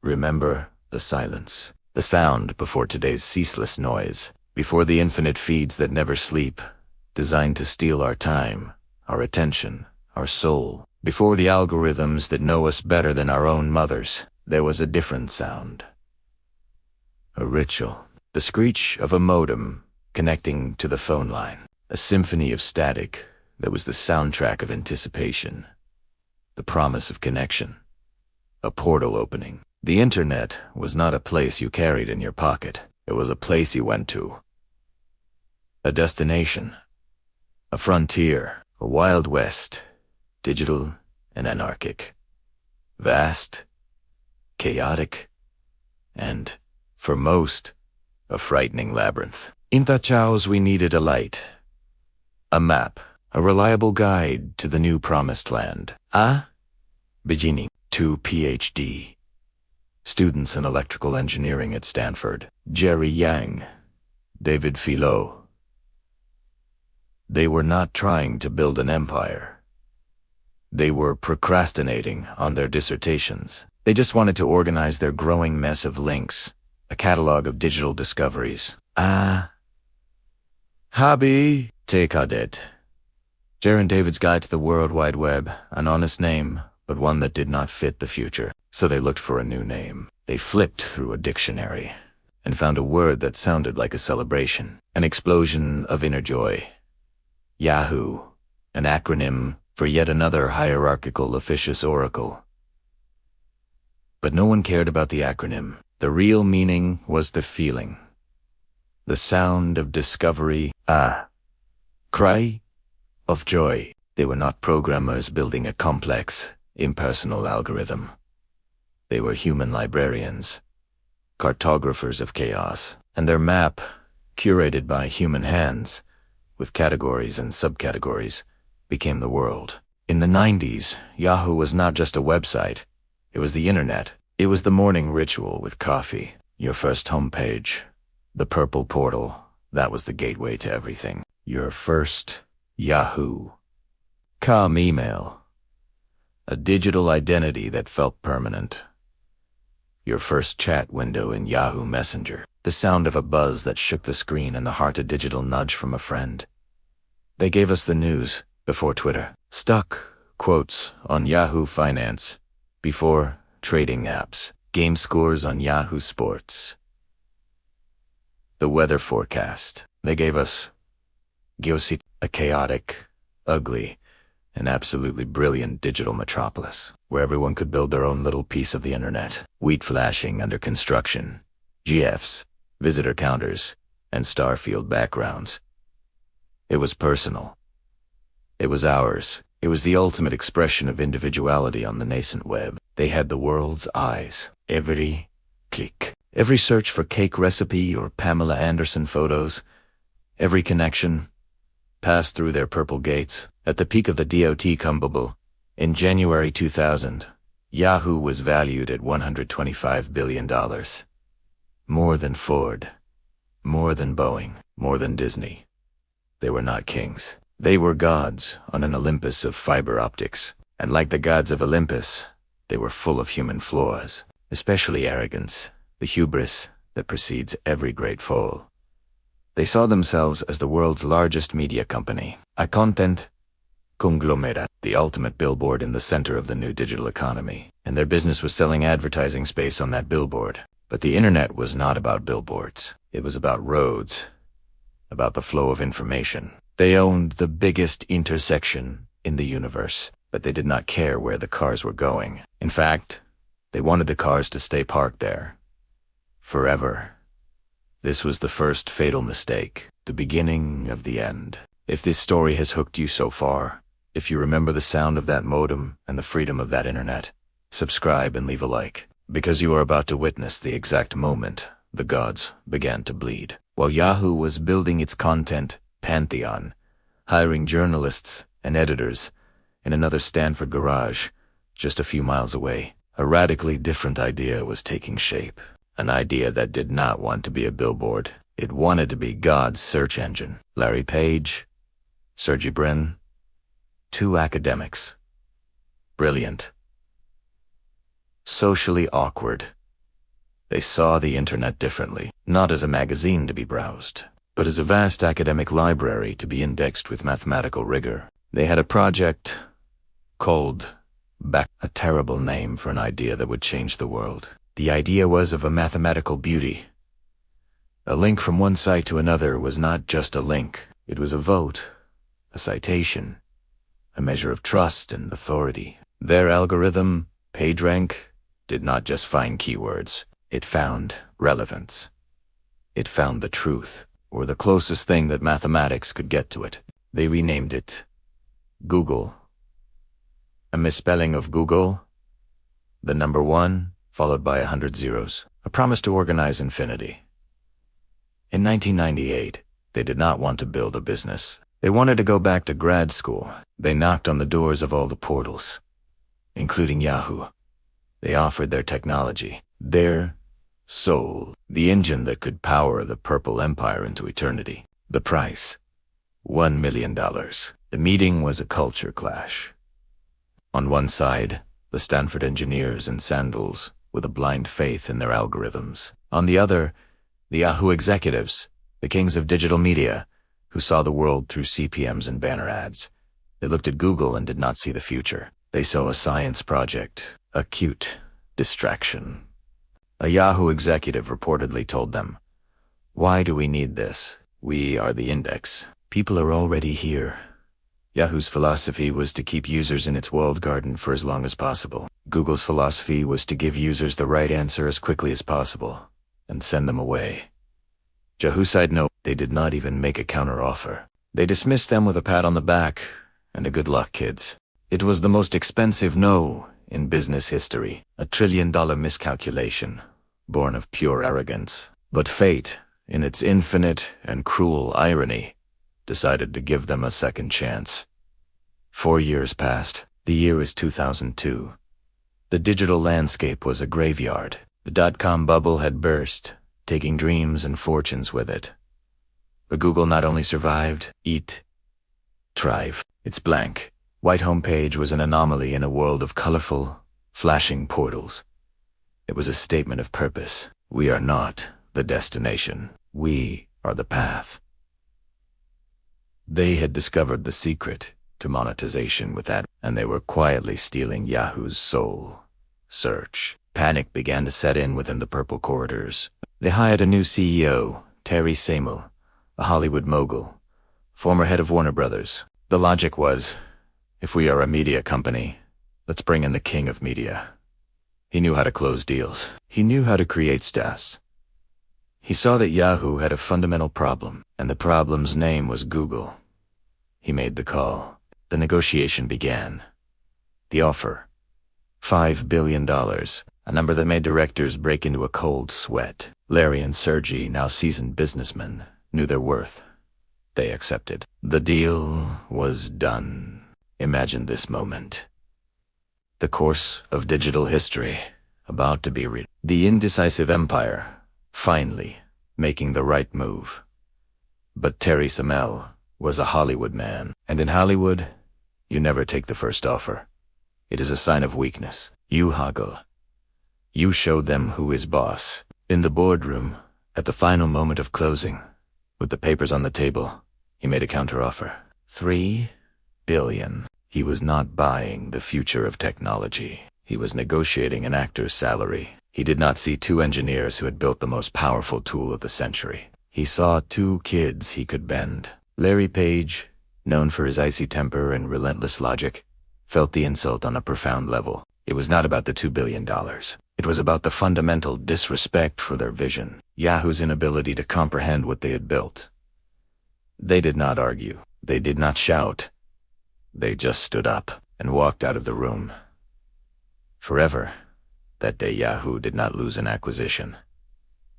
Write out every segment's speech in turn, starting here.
Remember the silence, the sound before today's ceaseless noise, before the infinite feeds that never sleep, designed to steal our time, our attention, our soul. Before the algorithms that know us better than our own mothers, there was a different sound. A ritual. The screech of a modem connecting to the phone line. A symphony of static that was the soundtrack of anticipation. The promise of connection. A portal opening. The internet was not a place you carried in your pocket. It was a place you went to. A destination. A frontier. A wild west. Digital and anarchic. Vast. Chaotic. And, for most, a frightening labyrinth. In that chaos we needed a light. A map. A reliable guide to the new promised land. Beginning. 2 PhD. Students in electrical engineering at Stanford. Jerry Yang. David Philo. They were not trying to build an empire. They were procrastinating on their dissertations. They just wanted to organize their growing mess of links, a catalog of digital discoveries. Hobby. Take Audit. Jer and David's Guide to the World Wide Web, an honest name, but one that did not fit the future. So they looked for a new name. They flipped through a dictionary and found a word that sounded like a celebration, an explosion of inner joy. Yahoo, an acronym for yet another hierarchical officious oracle. But no one cared about the acronym. The real meaning was the feeling. The sound of discovery. Cry of joy. They were not programmers building a complex, impersonal algorithm. They were human librarians, cartographers of chaos, and their map, curated by human hands, with categories and subcategories, became the world. In the 90s, Yahoo was not just a website. It was the internet. It was the morning ritual with coffee, your first homepage, the purple portal. That was the gateway to everything. Your first Yahoo. Com email. A digital identity that felt permanent. Your first chat window in Yahoo Messenger. The sound of a buzz that shook the screen and the heart a digital nudge from a friend. They gave us the news before Twitter. Stuck quotes on Yahoo Finance. Before trading apps. Game scores on Yahoo Sports. The weather forecast. They gave us Geocity, a chaotic, ugly, and absolutely brilliant digital metropolis, where everyone could build their own little piece of the internet. Wheat flashing under construction, GFs, visitor counters, and starfield backgrounds. It was personal. It was ours. It was the ultimate expression of individuality on the nascent web. They had the world's eyes. Every click. Every search for cake recipe or Pamela Anderson photos. Every connection passed through their purple gates. At the peak of the dot-com bubble, in January 2000, Yahoo was valued at $125 billion. More than Ford, more than Boeing, more than Disney. They were not kings. They were gods on an Olympus of fiber optics. And like the gods of Olympus, they were full of human flaws, especially arrogance, the hubris that precedes every great fall. They saw themselves as the world's largest media company, a content conglomerate, the ultimate billboard in the center of the new digital economy, and their business was selling advertising space on that billboard. But the internet was not about billboards. It was about roads, about the flow of information. They owned the biggest intersection in the universe, but they did not care where the cars were going. In fact, they wanted the cars to stay parked there. Forever. This was the first fatal mistake, the beginning of the end. If this story has hooked you so far, if you remember the sound of that modem and the freedom of that internet, subscribe and leave a like, because you are about to witness the exact moment the gods began to bleed. While Yahoo was building its content pantheon, hiring journalists and editors in another Stanford garage just a few miles away, a radically different idea was taking shape. An idea that did not want to be a billboard. It wanted to be God's search engine. Larry Page, Sergey Brin, two academics. Brilliant. Socially awkward. They saw the internet differently, not as a magazine to be browsed, but as a vast academic library to be indexed with mathematical rigor. They had a project called a terrible name for an idea that would change the world. The idea was of a mathematical beauty. A link from one site to another was not just a link. It was a vote, a citation, a measure of trust and authority. Their algorithm, PageRank, did not just find keywords. It found relevance. It found the truth, or the closest thing that mathematics could get to it. They renamed it Google. A misspelling of Google, the number 1, followed by 100 zeros. A promise to organize infinity. In 1998, they did not want to build a business. They wanted to go back to grad school. They knocked on the doors of all the portals, including Yahoo. They offered their technology, their soul, the engine that could power the Purple Empire into eternity. The price, $1 million. The meeting was a culture clash. On one side, the Stanford engineers in sandals with a blind faith in their algorithms. On the other, the Yahoo executives, the kings of digital media, who saw the world through CPMs and banner ads. They looked at Google and did not see the future. They saw a science project, a cute distraction. A Yahoo executive reportedly told them, "Why do we need this? We are the index. People are already here." Yahoo's philosophy was to keep users in its walled garden for as long as possible. Google's philosophy was to give users the right answer as quickly as possible and send them away. Yahoo said no. They did not even make a counteroffer. They dismissed them with a pat on the back and a good luck, kids. It was the most expensive no in business history, $1 trillion miscalculation, born of pure arrogance. But fate, in its infinite and cruel irony, decided to give them a second chance. 4 years passed. The year is 2002. The digital landscape was a graveyard. The dot-com bubble had burst, taking dreams and fortunes with it. But Google not only survived, thrive. Its blank, white homepage was an anomaly in a world of colorful, flashing portals. It was a statement of purpose. We are not the destination. We are the path. They had discovered the secret to monetization with that, and they were quietly stealing Yahoo's soul. Search. Panic began to set in within the purple corridors. They hired a new CEO, Terry Samel, a Hollywood mogul, former head of Warner Brothers. The logic was, if we are a media company, let's bring in the king of media. He knew how to close deals. He knew how to create stars. He saw that Yahoo had a fundamental problem, and the problem's name was Google. He made the call. The negotiation began. The offer, $5 billion, a number that made directors break into a cold sweat. Larry and Sergey, now seasoned businessmen, knew their worth. They accepted. The deal was done. Imagine this moment. The course of digital history about to be read. The indecisive empire, finally, making the right move. But Terry Samel was a Hollywood man, and in Hollywood, you never take the first offer. It is a sign of weakness. You haggle. You showed them who is boss. In the boardroom, at the final moment of closing, with the papers on the table, he made a counteroffer. $3 billion. He was not buying the future of technology. He was negotiating an actor's salary. He did not see 2 engineers who had built the most powerful tool of the century. He saw 2 kids he could bend. Larry Page, known for his icy temper and relentless logic, felt the insult on a profound level. It was not about the $2 billion. It was about the fundamental disrespect for their vision, Yahoo's inability to comprehend what they had built. They did not argue. They did not shout. They just stood up and walked out of the room. Forever, that day Yahoo did not lose an acquisition.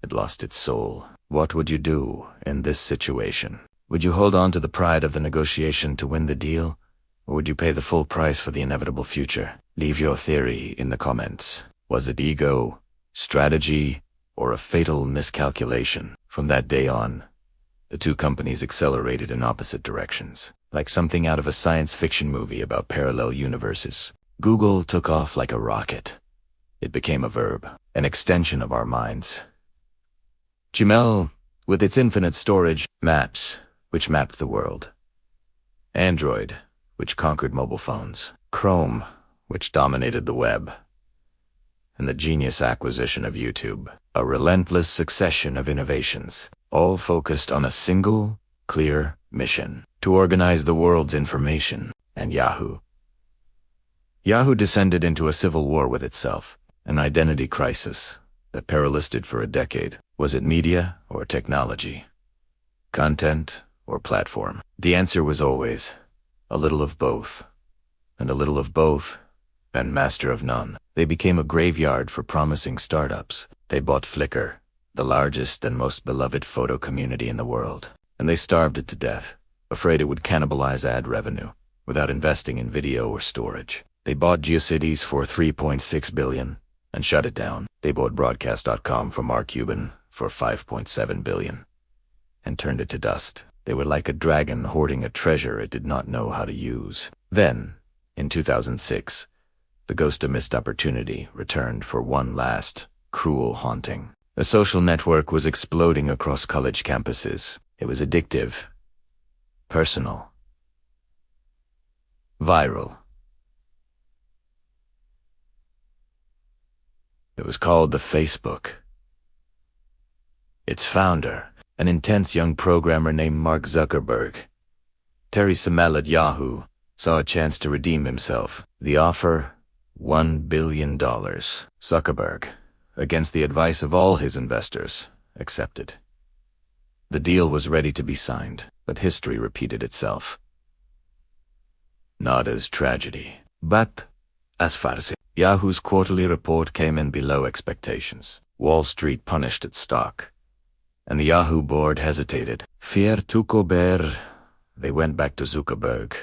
It lost its soul. What would you do in this situation? Would you hold on to the pride of the negotiation to win the deal, or would you pay the full price for the inevitable future? Leave your theory in the comments. Was it ego, strategy, or a fatal miscalculation? From that day on, the 2 companies accelerated in opposite directions, like something out of a science fiction movie about parallel universes. Google took off like a rocket. It became a verb, an extension of our minds. Gmail, with its infinite storage, Maps, which mapped the world. Android, which conquered mobile phones. Chrome, which dominated the web. And the genius acquisition of YouTube, a relentless succession of innovations, all focused on a single, clear mission: to organize the world's information. And Yahoo. Yahoo descended into a civil war with itself, an identity crisis that paralyzed it for a decade. Was it media or technology? Content or platform? The answer was always a little of both, and a little of both, and master of none. They became a graveyard for promising startups. They bought Flickr, the largest and most beloved photo community in the world, and they starved it to death, afraid it would cannibalize ad revenue, without investing in video or storage. They bought GeoCities for $3.6 billion and shut it down. They bought Broadcast.com from Mark Cuban for $5.7 billion and turned it to dust. They were like a dragon hoarding a treasure it did not know how to use. Then, in 2006, the ghost of missed opportunity returned for one last, cruel haunting. A social network was exploding across college campuses. It was addictive, personal, viral. It was called the Facebook. Its founder, an intense young programmer named Mark Zuckerberg, Terry Semel at Yahoo, saw a chance to redeem himself. The offer, $1 billion. Zuckerberg, against the advice of all his investors, accepted. The deal was ready to be signed, but history repeated itself. Not as tragedy, but as farce. Yahoo's quarterly report came in below expectations. Wall Street punished its stock, and the Yahoo board hesitated. Fier tout Colbert, they went back to Zuckerberg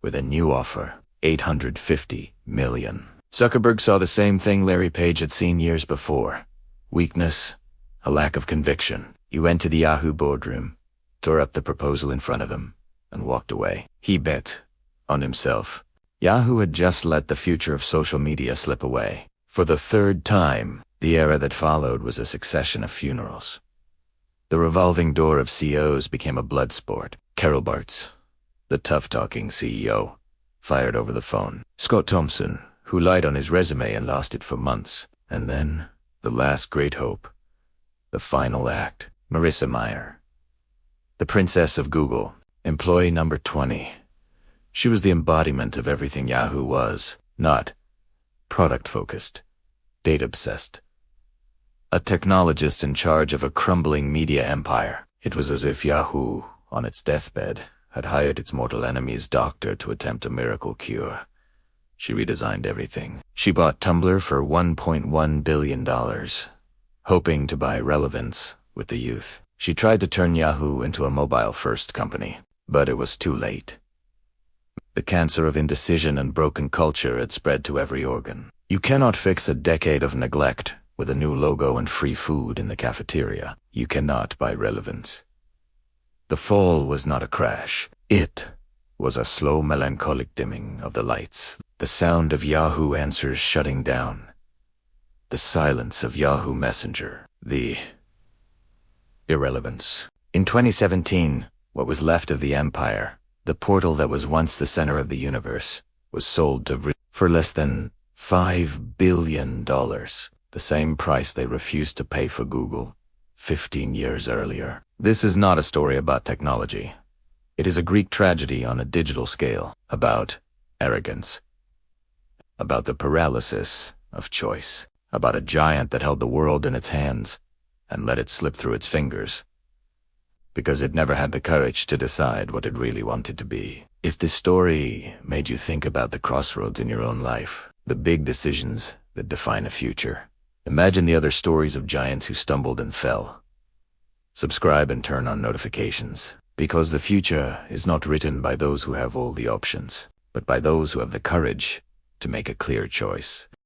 with a new offer, $850 million. Zuckerberg saw the same thing Larry Page had seen years before: weakness, a lack of conviction. He went to the Yahoo boardroom, tore up the proposal in front of them, and walked away. He bet on himself. Yahoo had just let the future of social media slip away. For the third time, the era that followed was a succession of funerals. The revolving door of CEOs became a blood sport. Carol Bartz, the tough-talking CEO, fired over the phone. Scott Thompson, who lied on his resume and lost it for months. And then, the last great hope, the final act. Marissa Mayer, the princess of Google, employee number 20. She was the embodiment of everything Yahoo was: not product-focused, data-obsessed. A technologist in charge of a crumbling media empire. It was as if Yahoo, on its deathbed, had hired its mortal enemy's doctor to attempt a miracle cure. She redesigned everything. She bought Tumblr for $1.1 billion, hoping to buy relevance with the youth. She tried to turn Yahoo into a mobile-first company, but it was too late. The cancer of indecision and broken culture had spread to every organ. You cannot fix a decade of neglect with a new logo and free food in the cafeteria. You cannot buy relevance. The fall was not a crash. It was a slow, melancholic dimming of the lights. The sound of Yahoo Answers shutting down. The silence of Yahoo Messenger. The irrelevance. In 2017, what was left of the empire, the portal that was once the center of the universe, was sold to for less than $5 billion, the same price they refused to pay for Google 15 years earlier. This is not a story about technology. It is a Greek tragedy on a digital scale, about arrogance, about the paralysis of choice, about a giant that held the world in its hands and let it slip through its fingers, because it never had the courage to decide what it really wanted to be. If this story made you think about the crossroads in your own life, the big decisions that define a future, imagine the other stories of giants who stumbled and fell. Subscribe and turn on notifications, because the future is not written by those who have all the options, but by those who have the courage to make a clear choice.